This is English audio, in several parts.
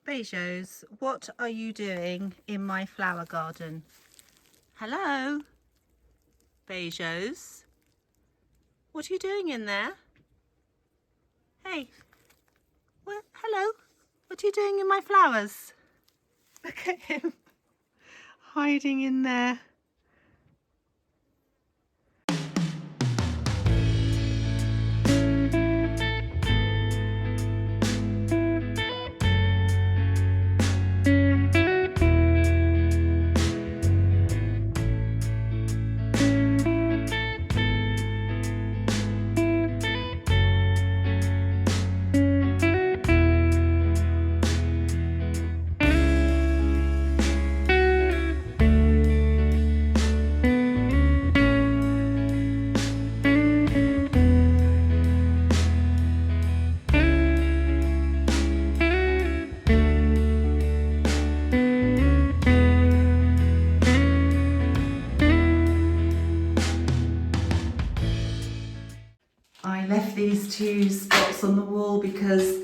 Beijos, what are you doing in my flower garden? Hello? Beijos? What are you doing in there? Hey, hello? What are you doing in my flowers? Look at him, hiding in there. I left these two spots on the wall because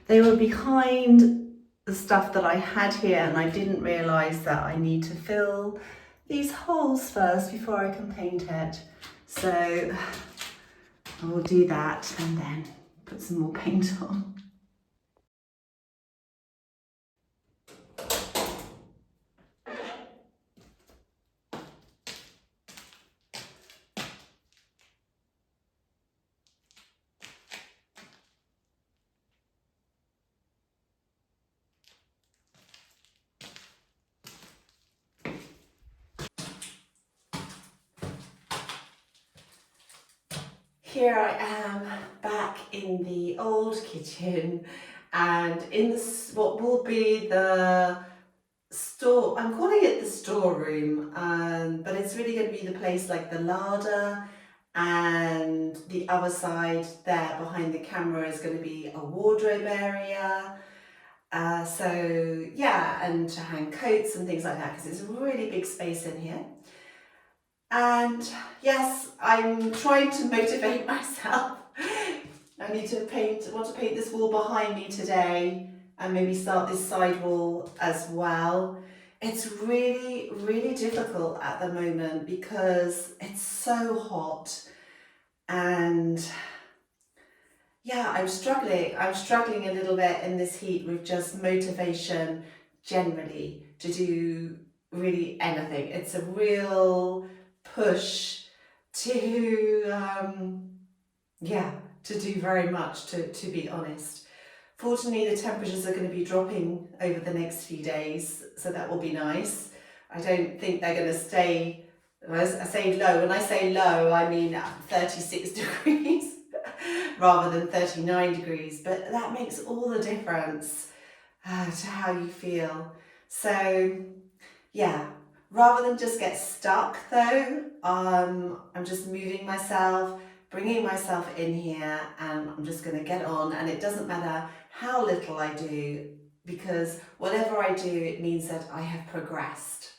they were behind the stuff that I had here, and I didn't realise that I need to fill these holes first before I can paint it. So I will do that and then put some more paint on. Here I am back in the old kitchen, and in this, what will be the store, I'm calling it the storeroom, but it's really going to be the place like the larder, and the other side there behind the camera is going to be a wardrobe area. So yeah, and to hang coats and things like that, because it's a really big space in here. And yes, I'm trying to motivate myself. I need to want to paint this wall behind me today, and maybe start this side wall as well. It's really, really difficult at the moment because it's so hot, and yeah, I'm struggling a little bit in this heat with just motivation generally to do really anything. It's a real push to to do very much, to be honest. Fortunately, the temperatures are going to be dropping over the next few days, so that will be nice. I don't think they're going to stay, as I say low, when I say low I mean 36 degrees rather than 39 degrees, but that makes all the difference to how you feel. So yeah, rather than just get stuck though, I'm just moving myself, bringing myself in here, and I'm just going to get on, and it doesn't matter how little I do, because whatever I do, it means that I have progressed.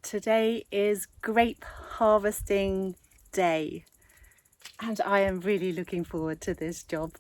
Today is grape harvesting day and I am really looking forward to this job.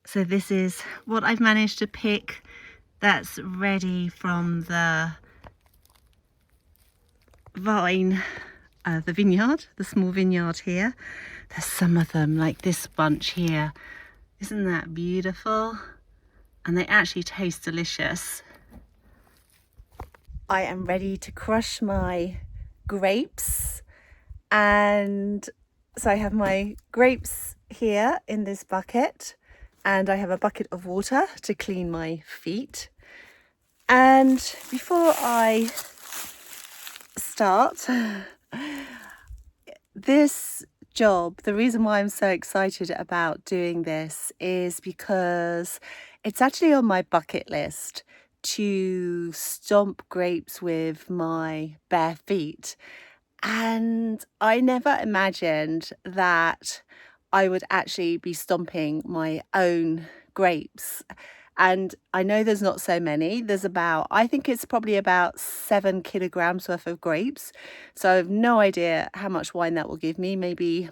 So this is what I've managed to pick that's ready from the vine, the vineyard, the small vineyard here. There's some of them, like this bunch here. Isn't that beautiful? And they actually taste delicious. I am ready to crush my grapes, and so I have my grapes here in this bucket, and I have a bucket of water to clean my feet. And before I start this job, the reason why I'm so excited about doing this is because it's actually on my bucket list to stomp grapes with my bare feet. And I never imagined that I would actually be stomping my own grapes. And I know there's not so many. There's I think it's probably about 7 kilograms worth of grapes. So I have no idea how much wine that will give me, maybe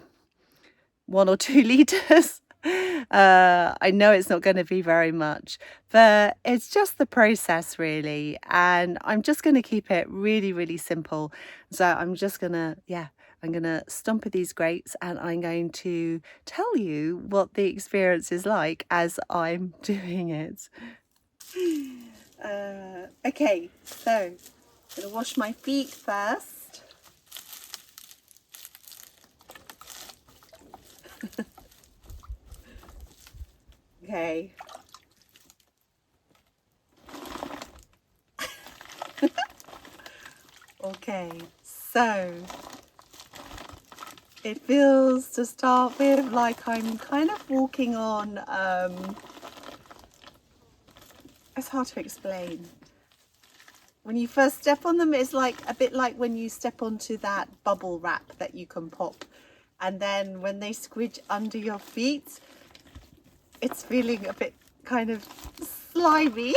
1 or 2 liters. I know it's not going to be very much, but it's just the process really. And I'm just going to keep it really, really simple. So I'm just going to, I'm going to stomp these grapes and I'm going to tell you what the experience is like as I'm doing it. Okay, so I'm going to wash my feet first. Okay. Okay, so it feels, to start with, like I'm kind of walking on, it's hard to explain. When you first step on them, it's like a bit like when you step onto that bubble wrap that you can pop, and then when they squidge under your feet, it's feeling a bit kind of slimy.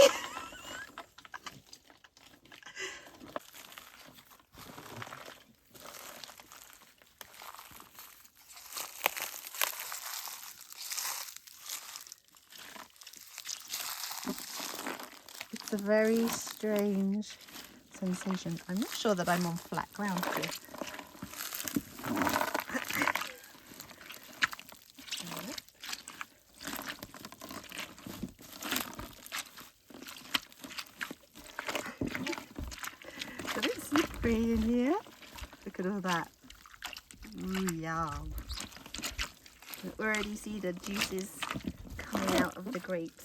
It's a very strange sensation. I'm not sure that I'm on flat ground here. It's a bit slippery in here. Look at all that. Ooh, yum. You can already see the juices coming out of the grapes.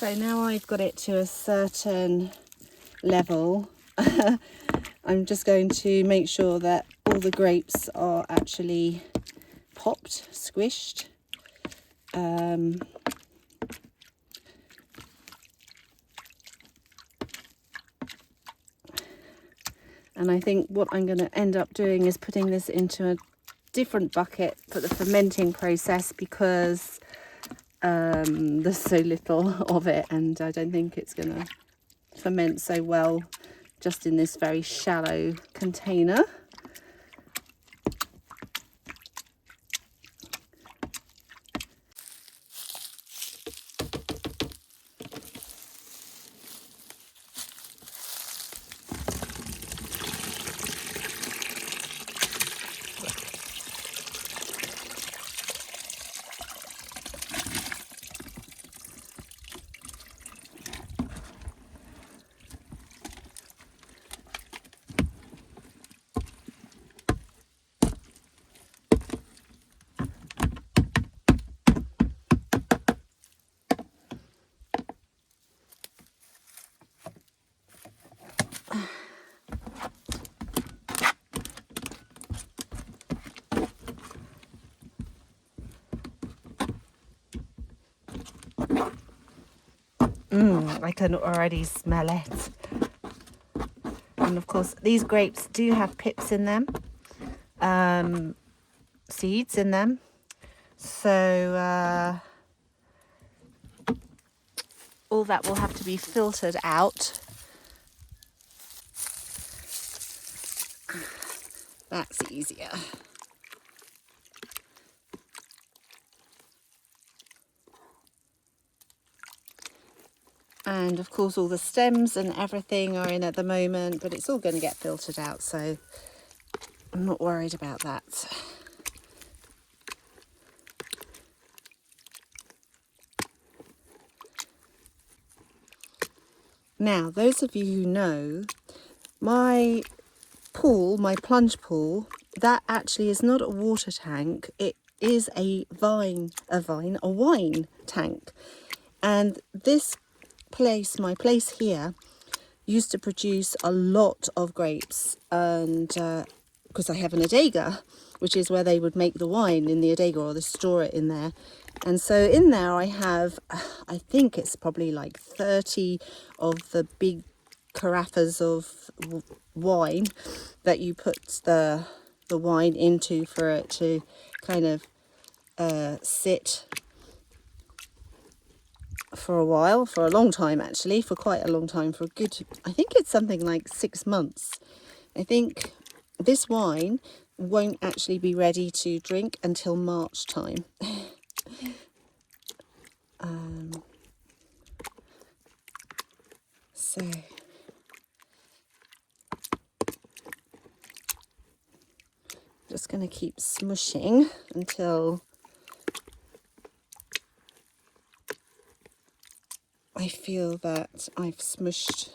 So So now I've got it to a certain level. I'm just going to make sure that all the grapes are actually popped, squished. And I think what I'm going to end up doing is putting this into a different bucket for the fermenting process, because there's so little of it, and I don't think it's going to ferment so well just in this very shallow container. I can already smell it. And of course, these grapes do have pips in them, seeds in them. So all that will have to be filtered out. That's easier. And of course all the stems and everything are in at the moment, but it's all going to get filtered out, so I'm not worried about that. Now, those of you who know, my pool, my plunge pool, that actually is not a water tank. It is a wine tank. And this place, my place here, used to produce a lot of grapes, and because I have an adega, which is where they would make the wine in the adega, or they store it in there. And so in there I have, I think it's probably like 30 of the big carafes of wine that you put the wine into for it to kind of sit for a while, for a long time actually, for quite a long time, for a good, I think it's something like 6 months. I think this wine won't actually be ready to drink until March time. So just going to keep smushing until I feel that I've smushed.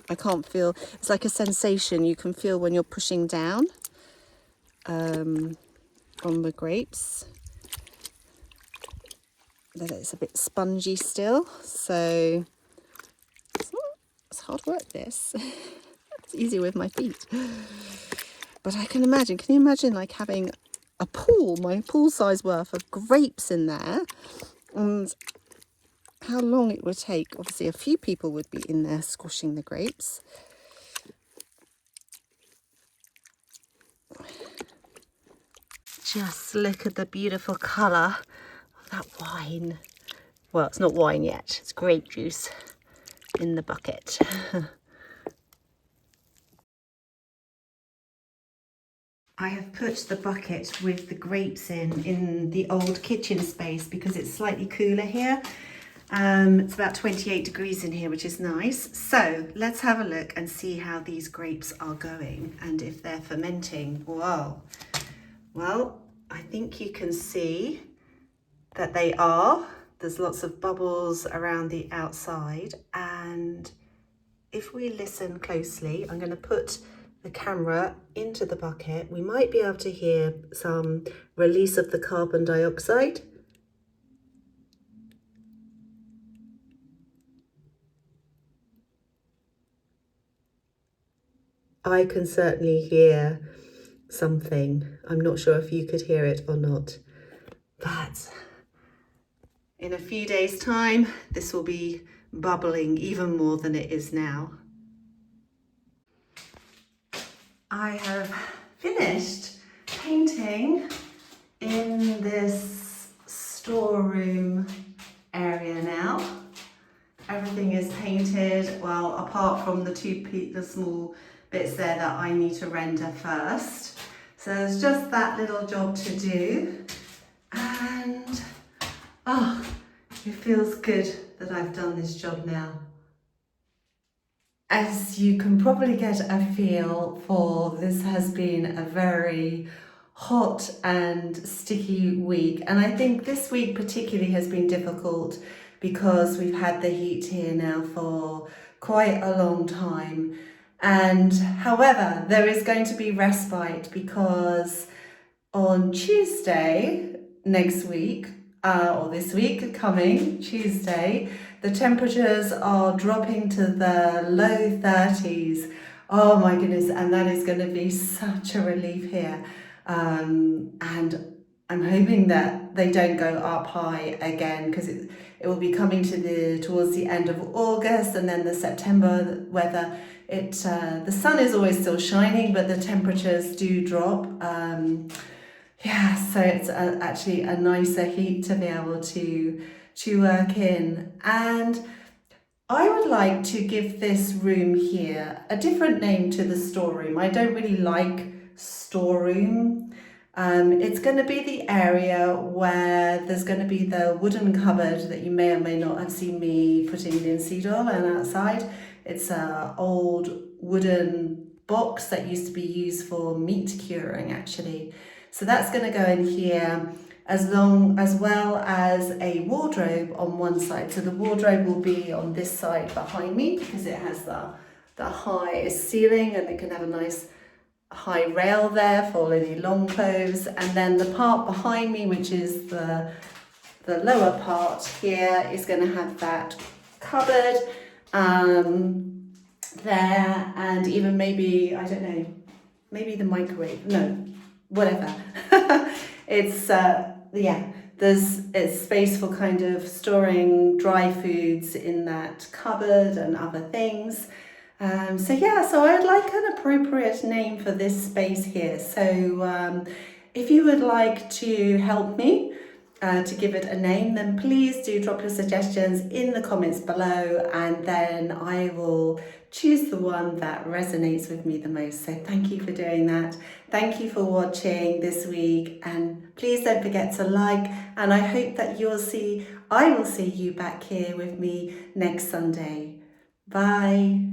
I can't feel, it's like a sensation you can feel when you're pushing down on the grapes, that it's a bit spongy still. So it's hard work, this. It's easier with my feet. But I can imagine, can you imagine like having a pool, my pool size worth of grapes in there, and how long it would take? Obviously a few people would be in there squashing the grapes. Just look at the beautiful colour of that wine. Well, it's not wine yet, it's grape juice in the bucket. I have put the bucket with the grapes in the old kitchen space because it's slightly cooler here. It's about 28 degrees in here, which is nice. So let's have a look and see how these grapes are going and if they're fermenting. Wow. Well, I think you can see that they are. There's lots of bubbles around the outside, and if we listen closely, I'm going to put the camera into the bucket. We might be able to hear some release of the carbon dioxide. I can certainly hear something. I'm not sure if you could hear it or not, but in a few days' time, this will be bubbling even more than it is now. I have finished painting in this storeroom area now. Everything is painted, well, apart from the the small bits there that I need to render first. So there's just that little job to do, and it feels good that I've done this job now. As you can probably get a feel for, this has been a very hot and sticky week, and I think this week particularly has been difficult because we've had the heat here now for quite a long time. And however, there is going to be respite because on Tuesday next week, or this week coming Tuesday, the temperatures are dropping to the low 30s. Oh my goodness, and that is going to be such a relief here. And I'm hoping that they don't go up high again, because it will be coming towards the end of August, and then the September weather. The sun is always still shining, but the temperatures do drop. Yeah, so it's actually a nicer heat to be able to work in. And I would like to give this room here a different name to the storeroom. I don't really like storeroom. It's going to be the area where there's going to be the wooden cupboard that you may or may not have seen me putting linseed oil and outside. It's an old wooden box that used to be used for meat curing, actually. So that's going to go in here, as well as a wardrobe on one side. So the wardrobe will be on this side behind me because it has the high ceiling, and it can have a nice high rail there for any long clothes. And then the part behind me, which is the lower part here, is going to have that cupboard there, and even maybe, I don't know, maybe the microwave. No, whatever. It's it's space for kind of storing dry foods in that cupboard and other things. So I'd like an appropriate name for this space here. So if you would like to help me to give it a name, then please do drop your suggestions in the comments below, and then I will choose the one that resonates with me the most. So thank you for doing that. Thank you for watching this week, and please don't forget to like, and I hope that I will see you back here with me next Sunday. Bye.